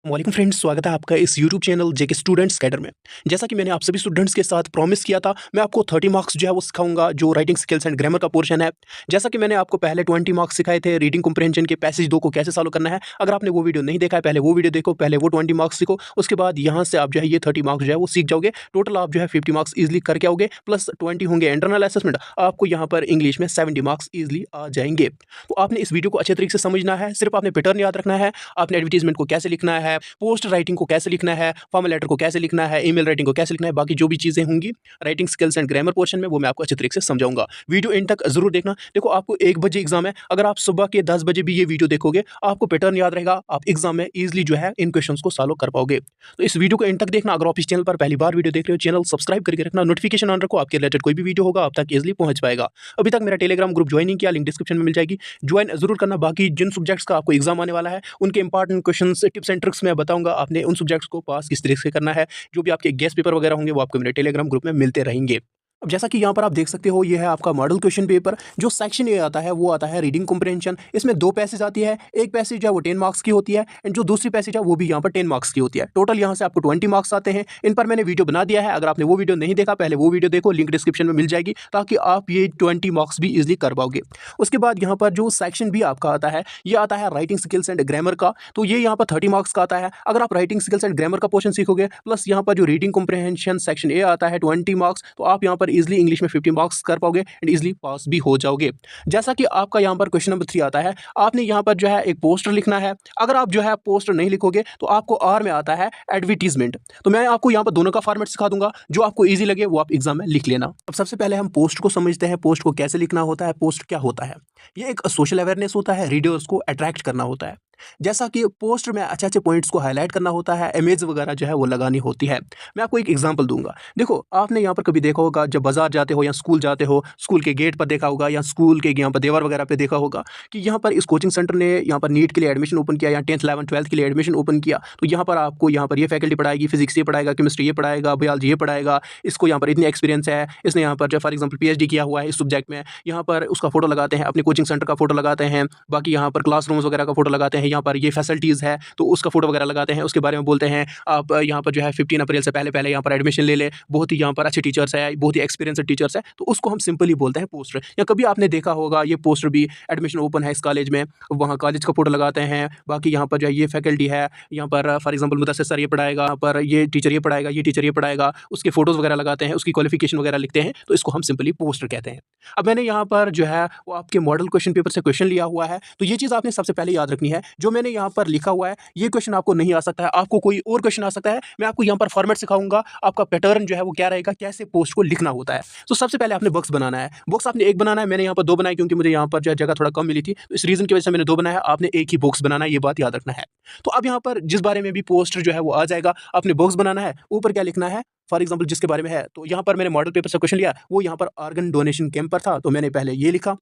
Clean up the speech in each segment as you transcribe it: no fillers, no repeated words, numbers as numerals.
वालेकुम फ्रेंड्स, स्वागत है आपका इस यूट्यूब चैनल जेके स्टूडेंट्स कैडर में। जैसा कि मैंने आप सभी स्टूडेंट्स के साथ प्रॉमिस किया था, मैं आपको 30 मार्क्स जो है वो सिखाऊंगा, जो राइटिंग स्किल्स एंड ग्रामर का पोर्शन है। जैसा कि मैंने आपको पहले 20 मार्क्स सिखाए थे रीडिंग कॉम्प्रिहेंशन के पैसेज 2 को कैसे सॉल्व करना है। अगर आपने वो वीडियो नहीं देखा है, पहले वो वीडियो देखो, पहले वो 20 मार्क्स सीखो, उसके बाद यहाँ से आप जो है ये 30 मार्क्स जो है वो सीख जाओगे। टोटल आप जो है 50 मार्क्स ईजिली करके आओगे, प्लस 20 होंगे इंटरनल असेसमेंट। आपको यहाँ पर इंग्लिश में 70 मार्क्स ईजिली आ जाएंगे। तो आपने इस वीडियो को अच्छे तरीके से समझना है, सिर्फ आपने पैटर्न याद रखना है। आपने एडवर्टीजमेंट को कैसे लिखना है, पोस्ट राइटिंग को कैसे लिखना है, फॉर्मल लेटर को कैसे लिखना है, ईमेल राइटिंग को कैसे लिखना है, बाकी जो भी चीजें होंगी writing skills and grammar portion में, वो मैं आपको अच्छे तरीके से समझाऊंगा। वीडियो एंड तक जरूर देखना। देखो, आपको 1 बजे एग्जाम है, अगर आप सुबह के 10 बजे भी ये वीडियो देखोगे, आपको पैटर्न याद रहेगा, आप एग्जाम में इजीली जो है इन क्वेश्चंस को सॉल्व कर पाओगे। तो इस वीडियो को एंड तक देखना। अगर आप इस चैनल पर पहली बार वीडियो देख रहे हो, चैनल सब्सक्राइब करके रखना, नोटिफिकेशन ऑन रखो, आपके रिलेटेड कोई भी वीडियो होगा आप तक इजीली पहुंच पाएगा। अभी तक मेरा टेलीग्राम ग्रुप ज्वाइन नहीं किया, लिंक डिस्क्रिप्शन में मिल जाएगी, ज्वाइन जरूर करना। बाकी जिन सब्जेक्ट्स का आपको एग्जाम आने वाला है, उनके important questions, tips and tricks मैं बताऊंगा, आपने उन सब्जेक्ट्स को पास किस तरीके से करना है। जो भी आपके गेस्ट पेपर वगैरह होंगे, वो आपको मेरे टेलीग्राम ग्रुप में मिलते रहेंगे। अब जैसा कि यहाँ पर आप देख सकते हो, ये है आपका मॉडल क्वेश्चन पेपर। जो सेक्शन ए आता है वो आता है रीडिंग कॉम्प्रिहेंशन। इसमें 2 पैसेज आती है, एक पैसेज है वो 10 मार्क्स की होती है, एंड जो दूसरी पैसेज है वो भी यहाँ पर 10 मार्क्स की होती है। टोटल यहाँ से आपको 20 मार्क्स आते हैं। इन पर मैंने वीडियो बना दिया है, अगर आपने वो वीडियो नहीं देखा, पहले वो वीडियो देखो, लिंक डिस्क्रिप्शन में मिल जाएगी, ताकि आप ये 20 मार्क्स भी इजिली कर पाओगे। उसके बाद यहाँ पर जो सेक्शन बी आपका आता है, ये आता है राइटिंग स्किल्स एंड ग्रामर का। तो ये यहाँ पर 30 मार्क्स का आता है। अगर आप राइटिंग स्किल्स एंड ग्रामर का पोर्शन सीखोगे, प्लस यहाँ पर जो रीडिंग कॉम्प्रिहेंशन सेक्शन ए आता है 20 मार्क्स, तो आप यहाँ पर इजिली इंग्लिश में 50 मार्क्स कर पाओगे एंड इजिली पास भी हो जाओगे। जैसा कि आपका यहाँ पर क्वेश्चन नंबर 3 आता है, आपने यहाँ पर जो है एक पोस्टर लिखना है। अगर आप जो है पोस्टर नहीं लिखोगे, तो आपको आर में आता है एडवर्टीजमेंट। तो मैं आपको यहाँ पर दोनों का फॉर्मेट सिखा दूंगा, जो आपको इजी लगे वो आप एग्जाम में लिख लेना। अब सबसे पहले हम पोस्ट को समझते हैं, पोस्ट को कैसे लिखना होता है। पोस्ट क्या होता है? ये एक सोशल अवेयरनेस होता है, रीडर्स को अट्रैक्ट करना होता है। जैसा कि पोस्टर में अच्छे अच्छे पॉइंट्स को हाईलाइट करना होता है, इमेज वगैरह जो है वो लगानी होती है। मैं आपको एक एग्जांपल दूंगा। देखो, आपने यहाँ पर कभी देखा होगा, जब बाजार जाते हो या स्कूल जाते हो, स्कूल के गेट पर देखा होगा या स्कूल के यहाँ पर दीवार वगैरह पे देखा होगा कि यहाँ पर इस कोचिंग सेंटर ने यहाँ पर नीट के लिए एडमिशन ओपन किया या 10th 11th 12th के लिए एडमिशन ओपन किया। तो यहाँ पर आपको यहाँ पर ये फैकल्टी पढ़ाएगी, फिजिक्स ये पढ़ाएगा, केमिस्ट्री ये पढ़ाएगा, बायोलॉजी ये पढ़ाएगा, इसको यहाँ पर इतनी एक्सपीरियंस है, इसने यहाँ पर जो फॉर एग्जाम्पल PhD किया हुआ है इस सब्जेक्ट में। यहाँ पर उसका फोटो लगाते हैं, अपने कोचिंग सेंटर का फोटो लगाते हैं, बाकी यहाँ पर क्लासरूम्स वगैरह का फोटो लगाते हैं, यहाँ पर ये फैसिलिटीज़ है तो उसका फोटो वगैरह लगाते हैं, उसके बारे में बोलते हैं। आप यहाँ पर जो है 15 अप्रैल से पहले पहले यहाँ पर एडमिशन ले ले, बहुत ही यहाँ पर अच्छे टीचर्स है, बहुत ही एक्सपीरियंस्ड टीचर्स है, तो उसको हम सिंपली बोलते हैं पोस्टर। या कभी आपने देखा होगा ये पोस्टर भी, एडमिशन ओपन है इस कॉलेज में, वहाँ कॉलेज का फोटो लगाते हैं, बाकी यहाँ पर जो है ये फैकल्टी है, यहाँ पर फॉर एग्जाम्पल मुदस्सिर सर ये पढ़ाएगा, यहाँ पर ये टीचर ये पढ़ाएगा, ये टीचर ये पढ़ाएगा, उसके फोटोज़ वगैरह लगाते हैं, उसकी क्वालिफिकेशन वगैरह लिखते हैं, तो इसको हम सिंपली पोस्टर कहते हैं। अब मैंने यहाँ पर जो है वो आपके मॉडल क्वेश्चन पेपर से क्वेश्चन लिया हुआ है, तो ये चीज़ आपने सबसे पहले याद रखनी है। जो मैंने यहाँ पर लिखा हुआ है, ये क्वेश्चन आपको नहीं आ सकता है, आपको कोई और क्वेश्चन आ सकता है। मैं आपको यहाँ पर फॉर्मेट सिखाऊंगा, आपका पैटर्न जो है वो क्या रहेगा, कैसे पोस्ट को लिखना होता है। तो सबसे पहले आपने बॉक्स बनाना है। बॉक्स आपने एक बनाना है, मैंने यहाँ पर 2 बनाए, क्योंकि मुझे यहाँ पर जो जगह थोड़ा कम मिली थी, तो इस रीजन की वजह से मैंने 2 बनाया। आपने एक ही बॉक्स बनाना है, ये बात याद रखना है। तो अब यहाँ पर जिस बारे में भी पोस्टर जो है वो आ जाएगा, आपने बॉक्स बनाना है, ऊपर क्या लिखना है, फॉर एग्जाम्पल जिसके बारे में है। तो यहाँ पर मैंने मॉडल पेपर से क्वेश्चन लिया, वो यहाँ पर ऑर्गन डोनेशन कैंप पर था, तो मैंने पहले ये लिखा।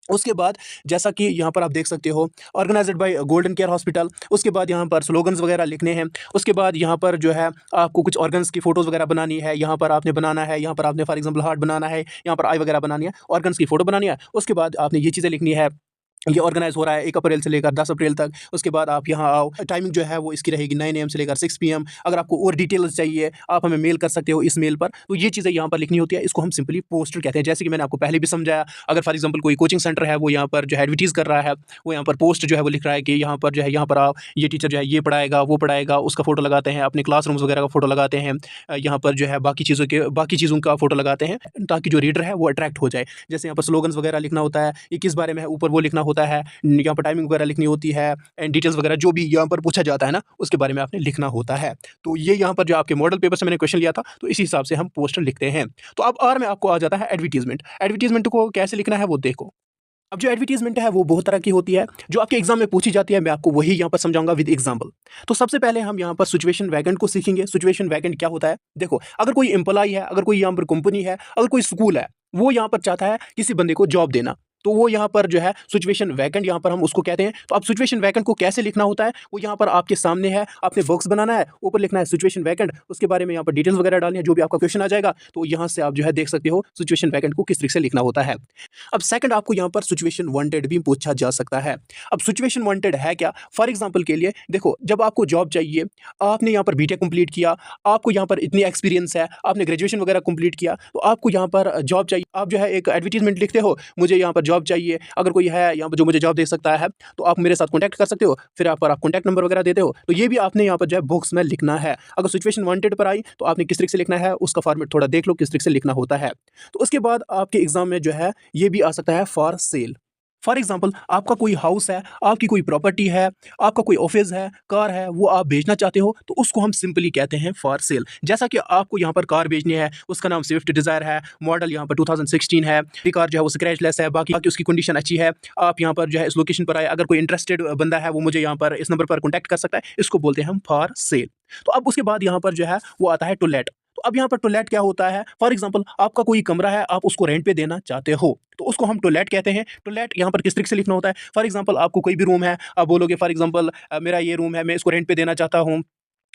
उसके बाद जैसा कि यहाँ पर आप देख सकते हो, organized by golden care hospital. उसके बाद यहाँ पर स्लोगन्स वगैरह लिखने हैं। उसके बाद यहाँ पर जो है आपको कुछ ऑर्गन्स की फोटोज़ वगैरह बनानी है, यहाँ पर आपने बनाना है, यहाँ पर आपने फॉर एग्जाम्पल हार्ट बनाना है, यहाँ पर आई वगैरह बनानी है, ऑर्गन्स की फोटो बनानी है। उसके बाद आपने ये चीज़ें लिखनी है, ये ऑर्गेनाइज हो रहा है 1 अप्रैल से लेकर 10 अप्रैल तक। उसके बाद आप यहाँ आओ, टाइमिंग जो है वो इसकी रहेगी 9 AM से लेकर 6 PM। अगर आपको और डिटेल्स चाहिए, आप हमें मेल कर सकते हो इस मेल पर। तो ये चीज़ें यहाँ पर लिखनी होती है, इसको हम सिंपली पोस्टर कहते हैं। जैसे कि मैंने आपको पहले भी समझाया, अगर फॉर एग्जाम्पल कोई कोचिंग सेंटर है, वो यहाँ पर जो है एडवर्टीज़ कर रहा है, वो यहाँ पर पोस्ट जो है वो लिख रहा है कि यहाँ पर जो है, यहाँ पर आओ, ये टीचर जो है ये पढ़ाएगा, वो पढ़ाएगा, उसका फोटो लगाते हैं, अपने क्लासरूम्स वगैरह का फोटो लगाते हैं, यहाँ पर जो है बाकी चीज़ों का फोटो लगाते हैं, ताकि जो रीडर है वो अट्रैक्ट हो जाए। जैसे यहाँ पर स्लोगन्स वगैरह लिखना होता है, ये किस बारे में है, ऊपर वो लिखना होता है, यहाँ पर टाइमिंग वगैरह लिखनी होती है, एंड डिटेल्स वगैरह जो भी यहाँ पर पूछा जाता है ना, उसके बारे में आपने लिखना होता है। तो ये यहाँ पर जो आपके मॉडल पेपर से मैंने क्वेश्चन लिया था, तो इसी हिसाब से हम पोस्टर लिखते हैं। तो अब आर में आपको आ जाता है एडवर्टीजमेंट। एडवर्टीजमेंट को कैसे लिखना है वो देखो। अब जो एडवर्टीजमेंट है वो बहुत तरह की होती है, जो आपके एग्जाम में पूछी जाती है, मैं आपको वही यहाँ पर समझाऊंगा विद एग्जांपल। तो सबसे पहले हम यहाँ पर सिचुएशन वैकेंट को सीखेंगे। सिचुएशन वैकेंट क्या होता है? देखो, अगर कोई एम्प्लॉय है, अगर कोई यहाँ पर कंपनी है, अगर कोई स्कूल है, वो यहाँ पर चाहता है किसी बंदे को जॉब देना, तो वो यहाँ पर जो है सिचुएशन वैकेंट यहाँ पर हम उसको कहते हैं। तो अब सिचुएशन वैकेंट को कैसे लिखना होता है वो यहाँ पर आपके सामने है। आपने बॉक्स बनाना है, ऊपर लिखना है सिचुएशन वैकेंट, उसके बारे में यहाँ पर डिटेल्स वगैरह डालनी है, जो भी आपका क्वेश्चन आ जाएगा तो यहाँ से आप जो है देख सकते हो सिचुएशन वैकेंट को किस तरीके से लिखना होता है। अब सेकंड आपको यहाँ पर सिचुएशन वांटेड भी पूछा जा सकता है। अब सिचुएशन वांटेड है क्या? फॉर एग्जांपल के लिए देखो, जब आपको जॉब चाहिए, आपने यहाँ पर बीटेक कंप्लीट किया, आपको यहाँ पर इतनी एक्सपीरियंस है, आपने ग्रेजुएशन वगैरह कंप्लीट किया, तो आपको यहाँ पर जॉब चाहिए। आप जो है एक एडवर्टीजमेंट लिखते हो, मुझे यहाँ पर जॉब चाहिए, अगर कोई है यहाँ पर जो मुझे जॉब दे सकता है तो आप मेरे साथ कॉन्टैक्ट कर सकते हो। फिर आप कॉन्टैक्ट नंबर वगैरह देते हो, तो ये भी आपने यहाँ पर जो है बॉक्स में लिखना है। अगर सिचुएशन वांटेड पर आई तो आपने किस तरीके से लिखना है उसका फॉर्मेट थोड़ा देख लो किस तरीके से लिखना होता है। तो उसके बाद आपके एग्जाम में जो है ये भी आ सकता है फॉर सेल। फॉर एग्जाम्पल आपका कोई हाउस है, आपकी कोई प्रॉपर्टी है, आपका कोई ऑफिस है, कार है, वो आप बेचना चाहते हो तो उसको हम सिंपली कहते हैं फॉर सेल। जैसा कि आपको यहाँ पर कार बेचनी है, उसका नाम स्विफ्ट डिज़ायर है, मॉडल यहाँ पर 2016 है, ये कार जो है वो स्क्रैचलेस है, बाकी उसकी कंडीशन अच्छी है। आप यहाँ पर जो है इस लोकेशन पर आए, अगर कोई इंटरेस्टेड बंदा है वो मुझे यहाँ पर इस नंबर पर कॉन्टैक्ट कर सकता है, इसको बोलते हैं हम फॉर सेल। तो अब उसके बाद यहाँ पर जो है वो आता है टू लेट। तो अब यहाँ पर टू लेट क्या होता है? फॉर एग्जांपल आपका कोई कमरा है, आप उसको रेंट पे देना चाहते हो तो उसको हम टू लेट कहते हैं। टू लेट यहाँ पर किस तरीके से लिखना होता है? फॉर एग्जांपल आपको कोई भी रूम है, आप बोलोगे फॉर एग्जांपल मेरा ये रूम है, मैं इसको रेंट पे देना चाहता हूँ।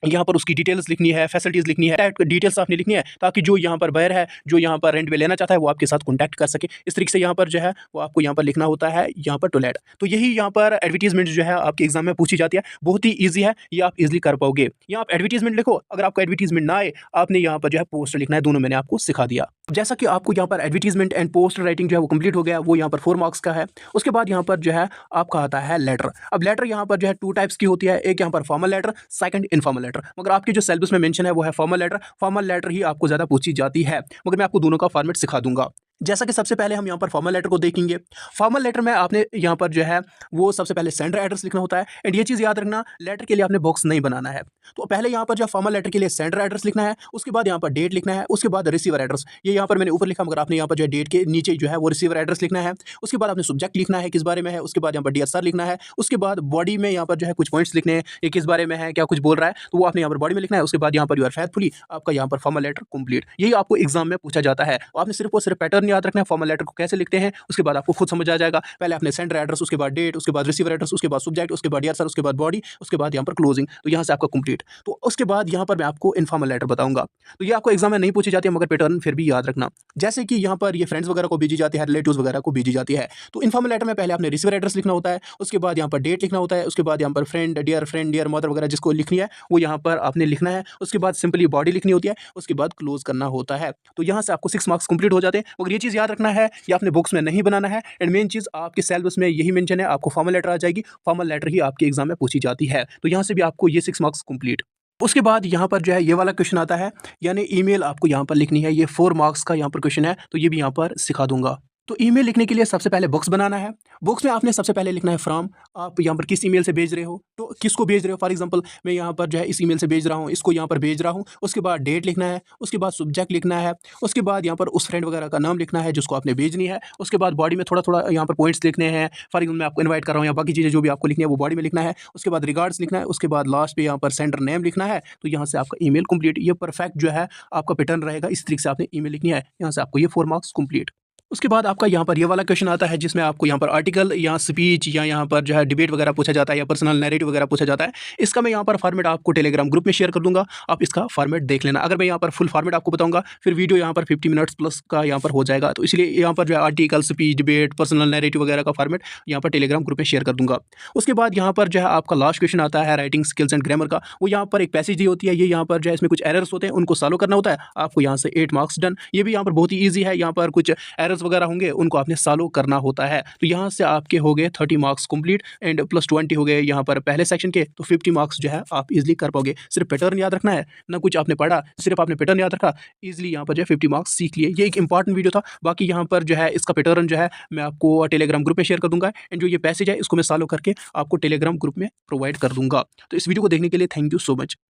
यहाँ पर उसकी डिटेल्स लिखनी है, फैसिलिटीज़ लिखनी है, टाइप डिटेल्स आपने लिखनी है ताकि जो यहाँ पर बायर है, जो यहाँ पर रेंट पे लेना चाहता है वो आपके साथ कॉन्टैक्ट कर सके। इस तरीके से यहाँ पर जो है वो आपको यहाँ पर लिखना होता है यहाँ पर टू लेट। तो यही यहाँ पर एडवर्टीजमेंट जो है आपके एग्जाम में पूछी जाती है, बहुत ही ईजी है, ये आप इजीली कर पाओगे। यहाँ आप एडवर्टीजमेंट लिखो, अगर आपको एडवर्टीजमेंट ना आए आपने यहाँ पर जो है पोस्टर लिखना है, दोनों मैंने आपको सिखा दिया। जैसा कि आपको यहाँ पर एडवर्टीजमेंट एंड पोस्टर राइटिंग जो है वो कंप्लीट हो गया, वो यहाँ पर 4 मार्क्स का है। उसके बाद यहाँ पर जो है आपका आता है लेटर। अब लेटर यहाँ पर जो है 2 टाइप्स की होती है, एक यहाँ पर formal letter, second informal letter. मगर आपके जो सिलेबस में मेंशन है वो है फॉर्मल लेटर। फॉर्मल लेटर ही आपको ज़्यादा पूछी जाती है, मगर मैं आपको दोनों का फॉर्मेट सिखा दूंगा। जैसा कि सबसे पहले हम यहाँ पर फॉर्मल लेटर को देखेंगे। फॉर्मल लेटर में आपने यहाँ पर जो है वो सबसे पहले सेंडर एड्रेस लिखना होता है। एंड ये चीज़ याद रखना, लेटर के लिए आपने बॉक्स नहीं बनाना है। तो पहले यहाँ पर जो फॉर्मल लेटर के लिए सेंडर एड्रेस लिखना है, उसके बाद यहाँ पर डेट लिखना है, उसके बाद रिसीवर एड्रेस। ये यहाँ पर मैंने ऊपर लिखा, मगर आपने यहाँ पर जो है डेट के नीचे जो है वो रिसीवर एड्रेस लिखना है। उसके बाद आपने सब्जेक्ट लिखना है किस बारे में है, उसके बाद यहाँ पर डियर सर लिखना है। उसके बाद बॉडी में यहाँ पर जो है कुछ पॉइंट्स लिखने हैं, ये किस बारे में है, क्या कुछ बोल रहा है, तो वो आपने यहाँ पर बॉडी में लिखना है। उसके बाद यहाँ पर यू आर फेथफुली, आपका यहाँ पर फॉर्मल लेटर कंप्लीट। यही आपको एग्जाम में पूछा जाता है। आपने सिर्फ और सिर्फ पैटर्न याद रखना है, फॉर्मल लेटर कैसे लिखते हैं, उसके बाद आपको खुद समझ आ जाएगा। पहले आपने सेंडर एड्रेस, उसके बाद डेट, उसके बाद रिसीवर एड्रेस, उसके बाद सब्जेक्ट, उसके बाद डियर सर, उसके बाद बॉडी, उसके बाद यहाँ पर क्लोजिंग। तो यहाँ से आपका कंप्लीट। तो उसके बाद यहाँ पर मैं आपको इनफॉर्मल लेटर बताऊंगा। तो ये आपको एग्जाम में नहीं पूछी जाती है, मगर पैटर्न फिर भी याद रखना। जैसे कि यहाँ पर ये फ्रेंड्स वगैरह को भेजी जाती है, रिलेटिव्स वगैरह को भेजी जाती है। तो इनफॉर्मल लेटर में पहले आपने रिसीवर एड्रेस लिखना होता है, उसके बाद यहाँ पर डेट लिखना होता है, उसके बाद यहाँ पर फ्रेंड, डियर मदर वगैरह जिसको लिखनी है वो यहाँ पर आपने लिखना है। उसके बाद सिंपली बॉडी लिखनी होती है, उसके बाद क्लोज करना होता है। तो यहाँ से आपको 6 मार्क्स कंप्लीट हो जाते हैं। मगर ये चीज़ याद रखना है, ये आपने बुक्स में नहीं बनाना है। एंड मेन चीज़ आपके सिलेबस में यही मेंशन है, आपको फॉर्मल लेटर आ जाएगी। फॉर्मल लेटर ही आपके एग्जाम में पूछी जाती है। तो यहाँ से भी आपको ये 6 मार्क्स कंप्लीट। उसके बाद यहाँ पर जो है ये वाला क्वेश्चन आता है, यानी ईमेल आपको यहाँ पर लिखनी है। ये 4 मार्क्स का यहाँ पर क्वेश्चन है, तो ये भी यहाँ पर सिखा दूंगा। तो ईमेल लिखने के लिए सबसे पहले बॉक्स बनाना है। बॉक्स में आपने सबसे पहले लिखना है फ्रॉम। आप यहाँ पर किस ईमेल से भेज रहे हो, तो किसको भेज रहे हो। फॉर एग्जांपल मैं यहाँ पर जो है इस ईमेल से भेज रहा हूँ, इसको यहाँ पर भेज रहा हूँ। उसके बाद डेट लिखना है, उसके बाद सब्जेक्ट लिखना है, उसके बाद यहाँ पर उस फ्रेंड वगैरह का नाम लिखना है जिसको आपने भेजनी है। उसके बाद बॉडी में थोड़ा थोड़ा यहाँ पर पॉइंट्स लिखने हैं। फॉर एग्जाम्पल मैं आपको इन्वाइट कर रहा हूँ या बाकी चीज़ें जो भी आपको लिखनी है वो बॉडी में लिखना है। उसके बाद रिगार्ड्स लिखना है, उसके बाद लास्ट पे यहाँ पर सेंडर नेम लिखना है। तो यहाँ से आपका ईमेल कंप्लीट। ये परफेक्ट जो है आपका पैटर्न रहेगा, इस तरीके से आपने ईमेल लिखनी है। यहाँ से आपको ये 4 मार्क्स कंप्लीट। उसके बाद आपका यहाँ पर ये वाला क्वेश्चन आता है जिसमें आपको यहाँ पर आर्टिकल या स्पीच या यहाँ पर जो है डिबेट वगैरह पूछा जाता है या पर्सनल नैरेटिव वगैरह पूछा जाता है। इसका मैं यहाँ पर फॉर्मेट आपको टेलीग्राम ग्रुप में शेयर कर दूंगा, आप इसका फॉर्मेट देख लेना। अगर मैं यहाँ पर फुल फॉर्मेट आपको बताऊंगा फिर वीडियो यहाँ पर 50 मिनट्स प्लस का यहाँ पर हो जाएगा। तो इसलिए यहाँ पर जो है article, speech, debate, personal narrative वगैरह का फॉर्मेट यहाँ पर टेलीग्राम ग्रुप में शेयर कर दूंगा। उसके बाद यहाँ पर जो है आपका लास्ट क्वेश्चन आता है राइटिंग स्किल्स एंड ग्रामर का। वो यहाँ पर एक पैसेज दी होती है, ये यहाँ पर जो है इसमें कुछ एरर्स होते हैं, उनको सॉल्व करना होता है। आपको यहाँ से 8 मार्क्स डन। ये भी यहाँ पर बहुत ही ईजी है, यहाँ पर कुछ एरर्स वगैरह होंगे उनको आपने सॉल्व करना होता है। तो यहाँ से आपके हो गए 30 मार्क्स कंप्लीट एंड प्लस 20 हो गए यहाँ पर पहले सेक्शन के। तो 50 मार्क्स जो है आप इजीली कर पाओगे। सिर्फ पैटर्न याद रखना है, ना कुछ आपने पढ़ा, सिर्फ आपने पैटर्न याद रखा, इजीली यहाँ पर जो है 50 मार्क्स सीख लिए। ये एक इंपॉर्टेंट वीडियो था। बाकी यहाँ पर जो है इसका पैटर्न जो है मैं आपको टेलीग्राम ग्रुप में शेयर कर दूंगा। एंड जो ये पैसेज है इसको मैं सॉल्व करके आपको टेलीग्राम ग्रुप में प्रोवाइड कर दूंगा। तो इस वीडियो को देखने के लिए थैंक यू सो मच।